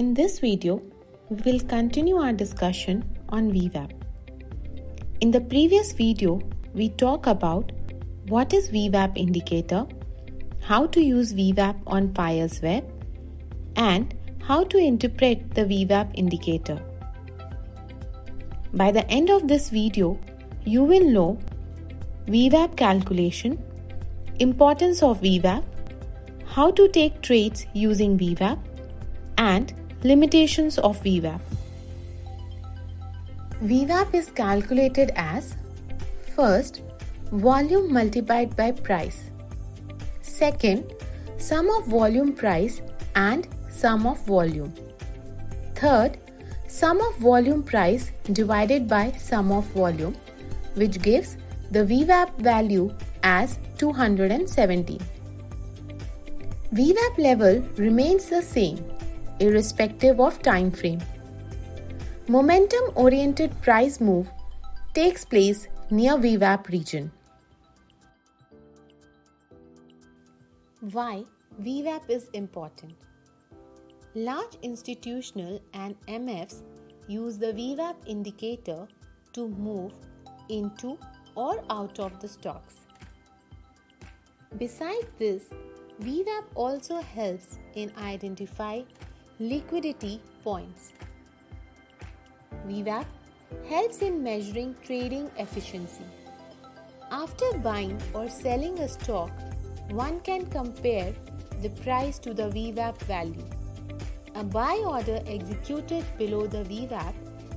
In this video, we will continue our discussion on VWAP. In the previous video, we talked about what is VWAP indicator, how to use VWAP on Fire's Web, and how to interpret the VWAP indicator. By the end of this video, you will know VWAP calculation, importance of VWAP, how to take trades using VWAP, and limitations of VWAP. VWAP is calculated as first, volume multiplied by price. Second, sum of volume price and sum of volume. Third, sum of volume price divided by sum of volume, which gives the VWAP value as 217. VWAP level remains the same irrespective of time frame. Momentum-oriented price move takes place near VWAP region. Why VWAP is important? Large institutional and MFs use the VWAP indicator to move into or out of the stocks. Besides this, VWAP also helps in identify liquidity points. VWAP helps in measuring trading efficiency. After buying or selling a stock, one can compare the price to the VWAP value. A buy order executed below the VWAP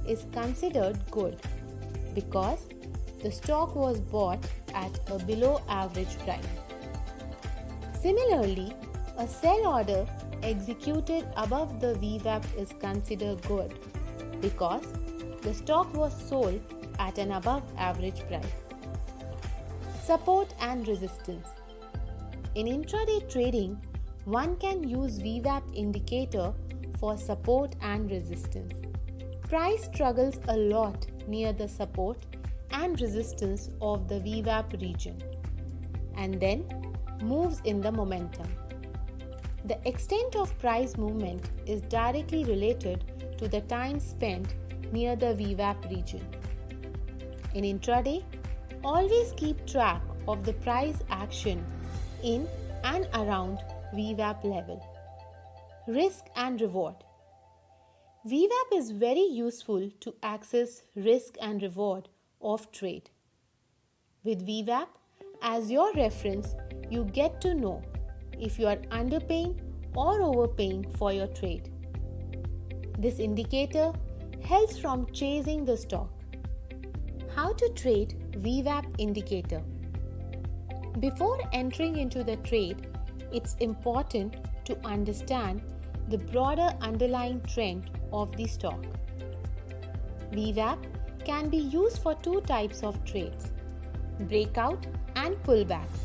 is considered good because the stock was bought at a below average price. Similarly, a sell order executed above the VWAP is considered good because the stock was sold at an above average price. Support and resistance. In intraday trading, one can use VWAP indicator for support and resistance. Price struggles a lot near the support and resistance of the VWAP region and then moves in the momentum. The extent of price movement is directly related to the time spent near the VWAP region. In intraday, always keep track of the price action in and around VWAP level. Risk and reward. VWAP is very useful to access risk and reward of trade. With VWAP as your reference, you get to know if you are underpaying or overpaying for your trade. This indicator helps from chasing the stock. How to trade VWAP indicator? Before entering into the trade, it's important to understand the broader underlying trend of the stock. VWAP can be used for two types of trades, breakout and pullbacks.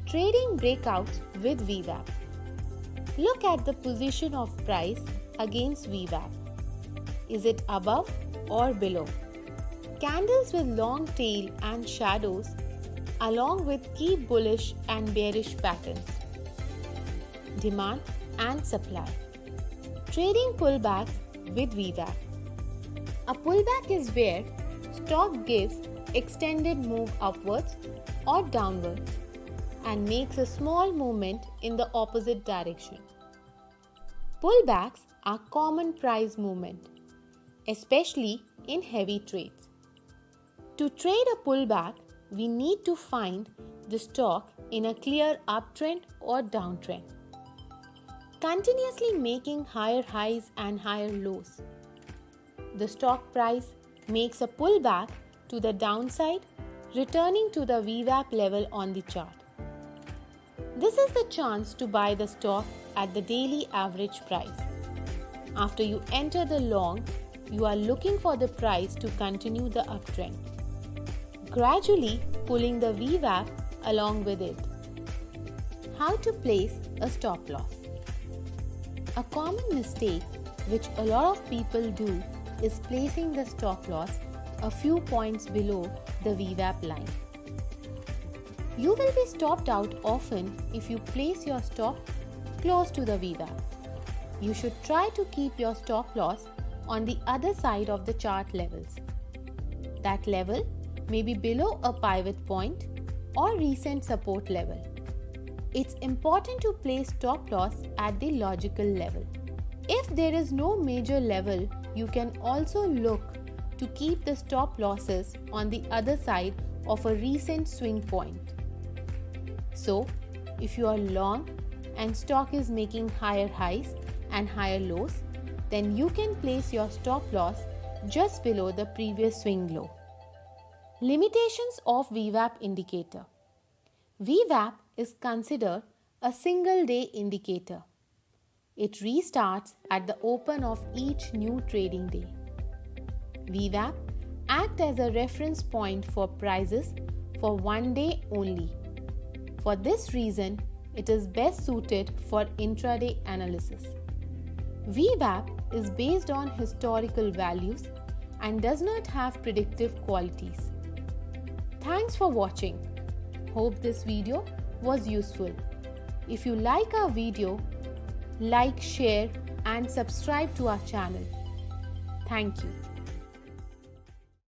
Trading breakouts with VWAP. Look at the position of price against VWAP. Is it above or below? Candles with long tail and shadows along with key bullish and bearish patterns. Demand and supply. Trading pullbacks with VWAP. A pullback is where stock gives extended move upwards or downwards and makes a small movement in the opposite direction. Pullbacks are common price movement, especially in heavy trades. To trade a pullback, we need to find the stock in a clear uptrend or downtrend, continuously making higher highs and higher lows. The stock price makes a pullback to the downside, returning to the VWAP level on the chart. This is the chance to buy the stock at the daily average price. After you enter the long, you are looking for the price to continue the uptrend, gradually pulling the VWAP along with it. How to place a stop loss? A common mistake which a lot of people do is placing the stop loss a few points below the VWAP line. You will be stopped out often if you place your stop close to the VWAP. you should try to keep your stop loss on the other side of the chart levels. That level may be below a pivot point or recent support level. It's important to place stop loss at the logical level. If there is no major level, you can also look to keep the stop losses on the other side of a recent swing point. So, if you are long and stock is making higher highs and higher lows, then you can place your stop loss just below the previous swing low. Limitations of VWAP indicator. VWAP is considered a single day indicator. It restarts at the open of each new trading day. VWAP acts as a reference point for prices for one day only. For this reason, it is best suited for intraday analysis. VWAP is based on historical values and does not have predictive qualities. Thanks for watching. Hope this video was useful. If you like our video, like, share and subscribe to our channel. Thank you.